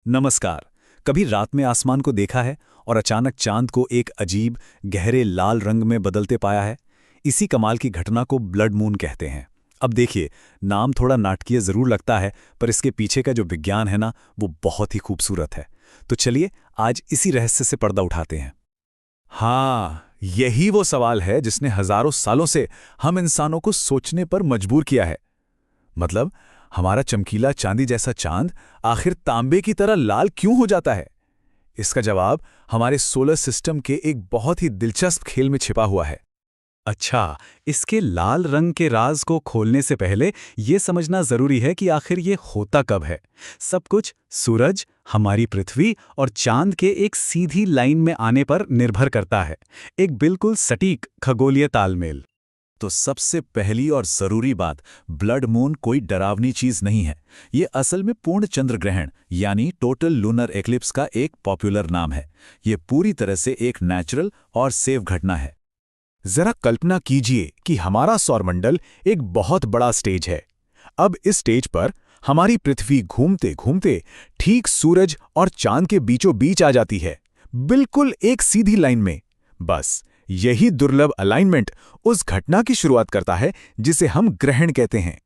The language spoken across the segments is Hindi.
नमस्कार। कभी रात में आसमान को देखा है और अचानक चांद को एक अजीब गहरे लाल रंग में बदलते पाया है? इसी कमाल की घटना को ब्लड मून कहते हैं। अब देखिए, नाम थोड़ा नाटकीय जरूर लगता है, पर इसके पीछे का जो विज्ञान है ना, वो बहुत ही खूबसूरत है। तो चलिए आज इसी रहस्य से पर्दा उठाते हैं। हाँ, यही वो सवाल है जिसने हजारों सालों से हम इंसानों को सोचने पर मजबूर किया है। मतलब, हमारा चमकीला चांदी जैसा चांद आखिर तांबे की तरह लाल क्यों हो जाता है? इसका जवाब हमारे सोलर सिस्टम के एक बहुत ही दिलचस्प खेल में छिपा हुआ है। अच्छा, इसके लाल रंग के राज को खोलने से पहले ये समझना जरूरी है कि आखिर ये होता कब है। सब कुछ सूरज, हमारी पृथ्वी और चांद के एक सीधी लाइन में आने पर निर्भर करता है। एक बिल्कुल सटीक खगोलीय तालमेल। तो सबसे पहली और जरूरी बात, ब्लड मून कोई डरावनी चीज नहीं है। ये असल में पूर्ण चंद्र ग्रहण यानी टोटल लूनर एक्लिप्स का एक पॉपुलर नाम है। ये पूरी तरह से एक नेचुरल और सेफ घटना है। जरा कल्पना कीजिए कि हमारा सौरमंडल एक बहुत बड़ा स्टेज है। अब इस स्टेज पर हमारी पृथ्वी घूमते घूमते ठीक सूरज और चांद के बीचों बीच आ जाती है, बिल्कुल एक सीधी लाइन में। बस यही दुर्लभ अलाइनमेंट उस घटना की शुरुआत करता है जिसे हम ग्रहण कहते हैं।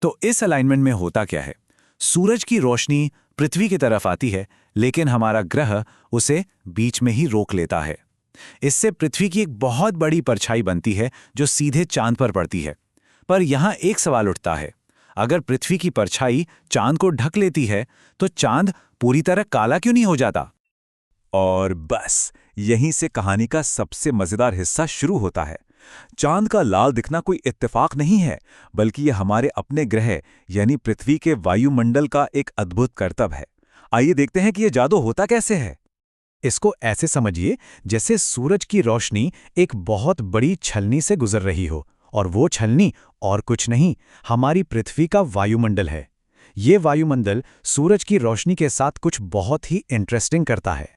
तो इस अलाइनमेंट में होता क्या है? सूरज की रोशनी पृथ्वी की तरफ आती है, लेकिन हमारा ग्रह उसे बीच में ही रोक लेता है। इससे पृथ्वी की एक बहुत बड़ी परछाई बनती है जो सीधे चांद पर पड़ती है। पर यहां एक सवाल उठता है, अगर पृथ्वी की परछाई चांद को ढक लेती है तो चांद पूरी तरह काला क्यों नहीं हो जाता? और बस यहीं से कहानी का सबसे मजेदार हिस्सा शुरू होता है। चांद का लाल दिखना कोई इत्तेफाक नहीं है, बल्कि यह हमारे अपने ग्रह यानी पृथ्वी के वायुमंडल का एक अद्भुत करतब है। आइए देखते हैं कि यह जादू होता कैसे है। इसको ऐसे समझिए जैसे सूरज की रोशनी एक बहुत बड़ी छलनी से गुजर रही हो, और वो छलनी और कुछ नहीं, हमारी पृथ्वी का वायुमंडल है। ये वायुमंडल सूरज की रोशनी के साथ कुछ बहुत ही इंटरेस्टिंग करता है।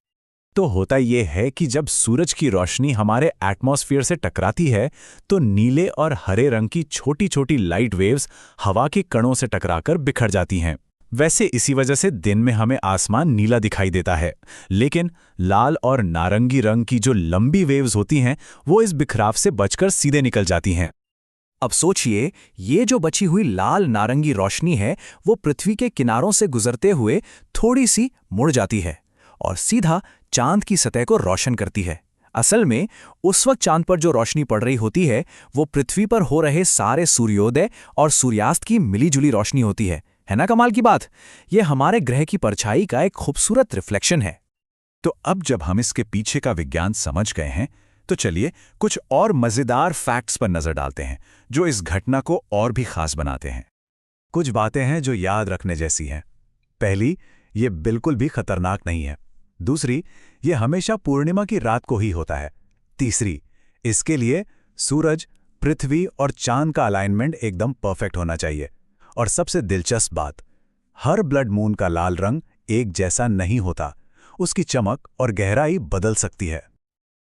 तो होता यह है कि जब सूरज की रोशनी हमारे एटमॉस्फेयर से टकराती है तो नीले और हरे रंग की छोटी छोटी लाइट वेव्स हवा के कणों से टकराकर बिखर जाती हैं। वैसे इसी वजह से दिन में हमें आसमान नीला दिखाई देता है, लेकिन लाल और नारंगी रंग की जो लंबी वेव्स होती हैं वो इस बिखराव से बचकर सीधे निकल जाती हैं। अब सोचिए, ये जो बची हुई लाल नारंगी रोशनी है वो पृथ्वी के किनारों से गुजरते हुए थोड़ी सी मुड़ जाती है और सीधा चांद की सतह को रोशन करती है। असल में उस वक्त चांद पर जो रोशनी पड़ रही होती है वो पृथ्वी पर हो रहे सारे सूर्योदय और सूर्यास्त की मिलीजुली रोशनी होती है ना कमाल की बात? ये हमारे ग्रह की परछाई का एक खूबसूरत रिफ्लेक्शन है। तो अब जब हम इसके पीछे का विज्ञान समझ गए हैं, तो चलिए कुछ और मजेदार फैक्ट्स पर नजर डालते हैं जो इस घटना को और भी खास बनाते हैं। कुछ बातें हैं जो याद रखने जैसी हैं। पहली, ये बिल्कुल भी खतरनाक नहीं है। दूसरी, ये हमेशा पूर्णिमा की रात को ही होता है। तीसरी, इसके लिए सूरज, पृथ्वी और चांद का अलाइनमेंट एकदम परफेक्ट होना चाहिए। और सबसे दिलचस्प बात, हर ब्लड मून का लाल रंग एक जैसा नहीं होता, उसकी चमक और गहराई बदल सकती है।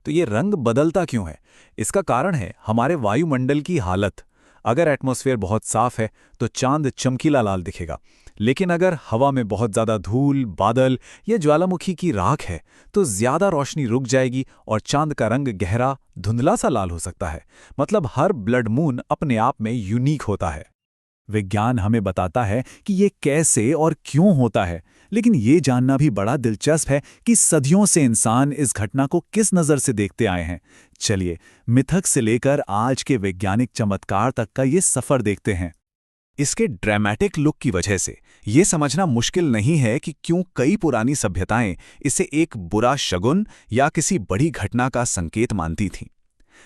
तो ये रंग बदलता क्यों है? इसका कारण है हमारे वायुमंडल की हालत। अगर एटमॉस्फेयर बहुत साफ है तो चांद चमकीला लाल दिखेगा, लेकिन अगर हवा में बहुत ज्यादा धूल, बादल या ज्वालामुखी की राख है तो ज्यादा रोशनी रुक जाएगी और चांद का रंग गहरा धुंधला सा लाल हो सकता है। मतलब हर ब्लड मून अपने आप में यूनिक होता है। विज्ञान हमें बताता है कि ये कैसे और क्यों होता है, लेकिन ये जानना भी बड़ा दिलचस्प है कि सदियों से इंसान इस घटना को किस नज़र से देखते आए हैं। चलिए मिथक से लेकर आज के वैज्ञानिक चमत्कार तक का ये सफर देखते हैं। इसके ड्रामेटिक लुक की वजह से ये समझना मुश्किल नहीं है कि क्यों कई पुरानी सभ्यताएं इसे एक बुरा शगुन या किसी बड़ी घटना का संकेत मानती थीं।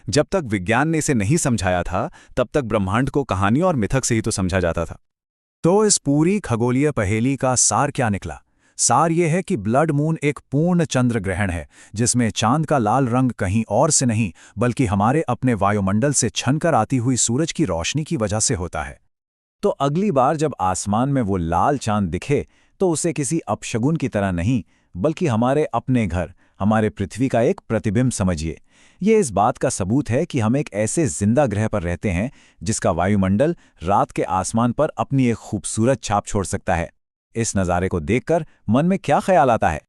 जब तक विज्ञान ने इसे नहीं समझाया था, तब तक ब्रह्मांड को कहानी और मिथक से ही तो समझा जाता था। तो इस पूरी खगोलीय पहेली का सार क्या निकला? सार यह है कि ब्लड मून एक पूर्ण चंद्र ग्रहण है जिसमें चांद का लाल रंग कहीं और से नहीं बल्कि हमारे अपने वायुमंडल से छनकर आती हुई सूरज की रोशनी की वजह से होता है। तो अगली बार जब आसमान में वो लाल चांद दिखे तो उसे किसी अपशगुन की तरह नहीं बल्कि हमारे अपने घर, हमारे पृथ्वी का एक प्रतिबिंब समझिए। ये इस बात का सबूत है कि हम एक ऐसे जिंदा ग्रह पर रहते हैं जिसका वायुमंडल रात के आसमान पर अपनी एक खूबसूरत छाप छोड़ सकता है। इस नज़ारे को देखकर मन में क्या ख्याल आता है?